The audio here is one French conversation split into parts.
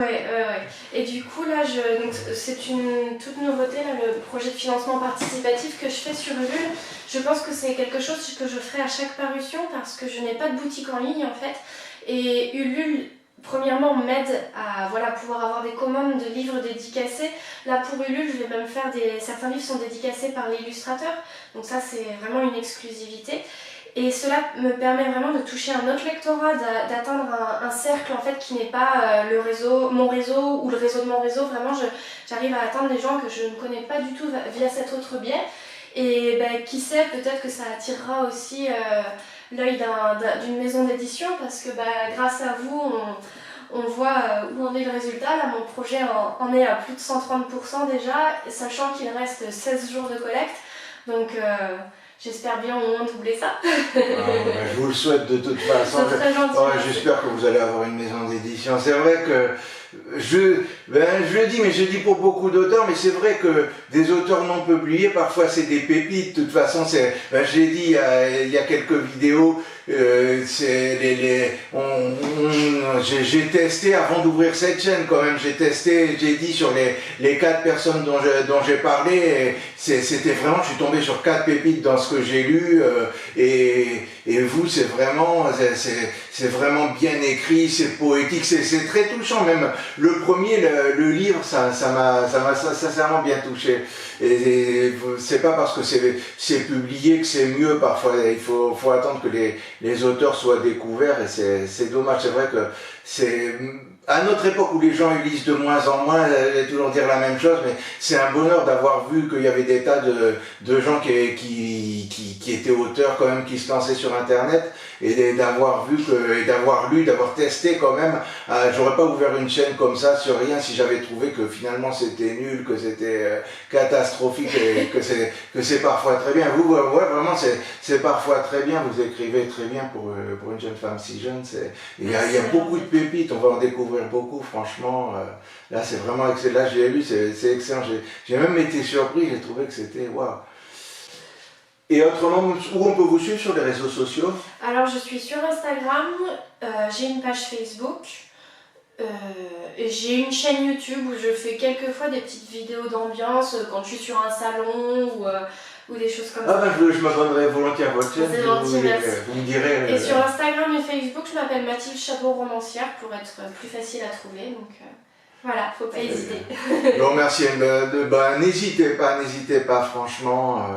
Ouais. Et du coup, là, donc, c'est une toute nouveauté, là, le projet de financement participatif que je fais sur Ulule. Je pense que c'est quelque chose que je ferai à chaque parution parce que je n'ai pas de boutique en ligne, en fait. Et Ulule, premièrement, m'aide à pouvoir avoir des commandes de livres dédicacés. Là, pour Ulule, je vais même faire certains livres sont dédicacés par l'illustrateur. Donc ça, c'est vraiment une exclusivité. Et cela me permet vraiment de toucher un autre lectorat, d'atteindre un cercle en fait qui n'est pas mon réseau ou le réseau de mon réseau. Vraiment, j'arrive à atteindre des gens que je ne connais pas du tout via cet autre biais. Et qui sait, peut-être que ça attirera aussi l'œil d'une maison d'édition parce que grâce à vous, on voit où en est le résultat. Là, mon projet en est à plus de 130% déjà, sachant qu'il reste 16 jours de collecte. Donc j'espère bien au moins doubler ça. Je vous le souhaite de toute façon. J'espère que vous allez avoir une maison d'édition. C'est vrai que je le dis, mais je le dis pour beaucoup d'auteurs, mais c'est vrai que des auteurs non publiés, parfois c'est des pépites. De toute façon, je l'ai dit il y a quelques vidéos, j'ai testé avant d'ouvrir cette chaîne quand même. J'ai dit sur les 4 personnes dont j'ai parlé, c'était vraiment, je suis tombé sur 4 pépites dans ce que j'ai lu, et vous, c'est vraiment bien écrit, c'est poétique, c'est très touchant. Même le premier, le livre, ça m'a sincèrement bien touché. Et c'est pas parce que c'est publié que c'est mieux. Parfois, il faut attendre que les auteurs soient découverts, et c'est dommage. C'est vrai que c'est à notre époque où les gens lisent de moins en moins, toujours dire la même chose, mais c'est un bonheur d'avoir vu qu'il y avait des tas de gens qui étaient auteurs quand même, qui se lançaient sur Internet, et d'avoir vu et d'avoir lu, d'avoir testé quand même. J'aurais pas ouvert une chaîne comme ça sur rien si j'avais trouvé que finalement c'était nul, que c'était catastrophique, et que c'est parfois très bien. Vous, vraiment, c'est parfois très bien. Vous écrivez très bien pour une jeune femme si jeune. Il y a beaucoup de pépites, on va en découvrir beaucoup, franchement. Là, c'est vraiment excellent. Là, j'ai lu, c'est excellent. J'ai même été surpris, j'ai trouvé que c'était waouh. Et autrement, où on peut vous suivre sur les réseaux sociaux? Alors, je suis sur Instagram, j'ai une page Facebook, j'ai une chaîne YouTube où je fais quelquefois des petites vidéos d'ambiance quand je suis sur un salon ou des choses comme ça. Je m'abonnerai volontiers à votre chaîne. C'est gentil, merci. Vous me direz. Et sur Instagram et Facebook, je m'appelle Mathilde Chabot Romancière pour être plus facile à trouver. Donc voilà, faut pas hésiter. Bon, merci. N'hésitez pas, franchement.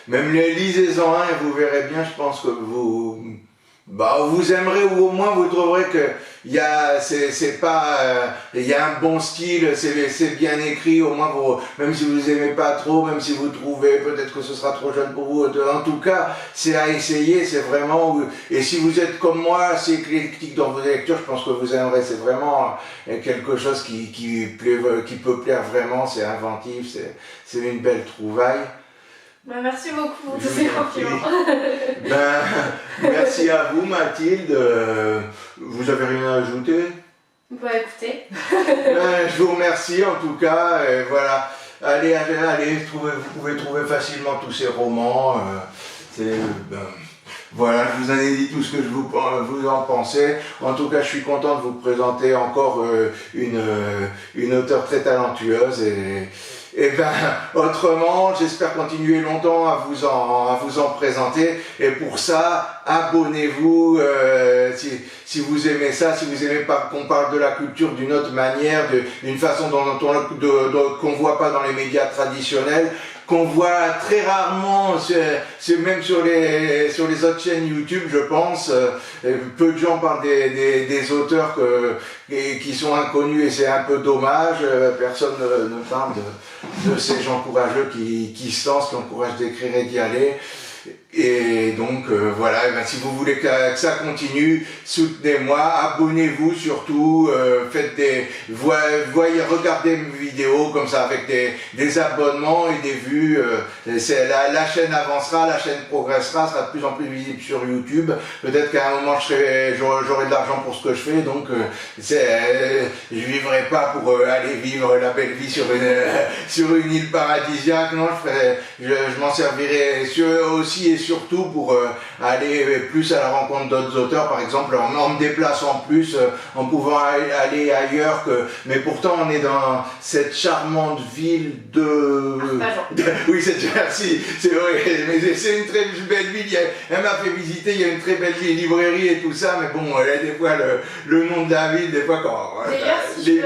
Même lisez-en un et vous verrez bien, je pense que vous aimerez, ou au moins vous trouverez que il y a un bon style, c'est bien écrit, au moins même si vous aimez pas trop, même si vous trouvez peut-être que ce sera trop jeune pour vous, en tout cas c'est à essayer, c'est vraiment, et si vous êtes comme moi assez éclectique dans vos lectures, je pense que vous aimerez. C'est vraiment quelque chose qui peut plaire vraiment, c'est inventif, c'est une belle trouvaille. Merci beaucoup pour tous ces compliments. Merci à vous, Mathilde. Vous avez rien à ajouter? Écoutez. Je vous remercie en tout cas. Voilà. Allez, vous pouvez trouver facilement tous ces romans. Voilà, je vous en ai dit tout ce que vous en pensez. En tout cas, je suis content de vous présenter encore une auteure très talentueuse. Et autrement, j'espère continuer longtemps à vous en présenter. Et pour ça, abonnez-vous si vous aimez ça, si vous aimez qu'on parle de la culture d'une autre manière, d'une façon qu'on voit pas dans les médias traditionnels, qu'on voit très rarement, même sur les autres chaînes YouTube, je pense. Peu de gens parlent des auteurs qui sont inconnus, et c'est un peu dommage. Personne ne parle de ces gens courageux qui se lancent, qui ont le courage d'écrire et d'y aller. Et donc voilà, si vous voulez que ça continue, soutenez-moi, abonnez-vous surtout, regardez mes vidéos comme ça avec des abonnements et des vues. La chaîne avancera, la chaîne progressera, sera de plus en plus visible sur YouTube. Peut-être qu'à un moment j'aurai de l'argent pour ce que je fais, donc je vivrai pas pour aller vivre la belle vie sur une île paradisiaque. Non, je m'en servirai aussi et surtout pour aller plus à la rencontre d'autres auteurs, par exemple en me déplaçant plus, en pouvant aller ailleurs mais pourtant on est dans cette charmante ville oui, merci, c'est vrai, mais c'est une très belle ville, elle m'a fait visiter, il y a une très belle librairie et tout ça, mais bon, des fois le nom de la ville, des fois quand... D'ailleurs, si je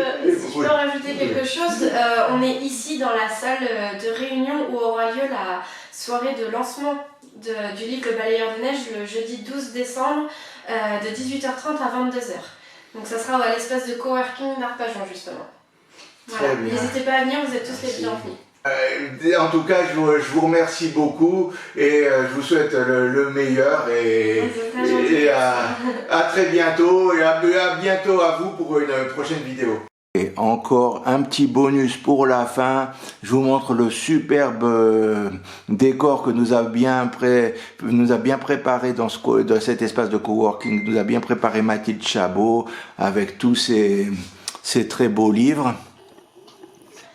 peux rajouter quelque chose, on est ici dans la salle de réunion où aura lieu la soirée de lancement du livre Le Balayeur des Neiges le jeudi 12 décembre de 18h30 à 22h. Donc ça sera à l'espace de coworking d'Arpajon justement. Voilà. N'hésitez pas à venir, vous êtes tous les bienvenus. En tout cas, je vous remercie beaucoup et je vous souhaite le meilleur et à très bientôt et à bientôt à vous pour une prochaine vidéo. Et encore un petit bonus pour la fin, je vous montre le superbe décor que nous a bien préparé dans cet espace de coworking, nous a bien préparé Mathilde Chabot avec tous ces très beaux livres.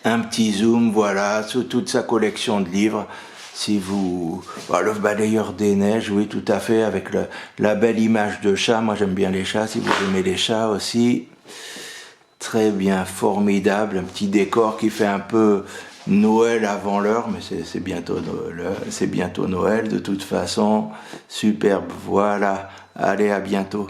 Un petit zoom, voilà, sur toute sa collection de livres. Si vous... le balayeur des neiges, oui, tout à fait, avec la belle image de chat. Moi, j'aime bien les chats, si vous aimez les chats aussi. Très bien, formidable. Un petit décor qui fait un peu Noël avant l'heure, mais c'est bientôt Noël de toute façon. Superbe, voilà. Allez, à bientôt.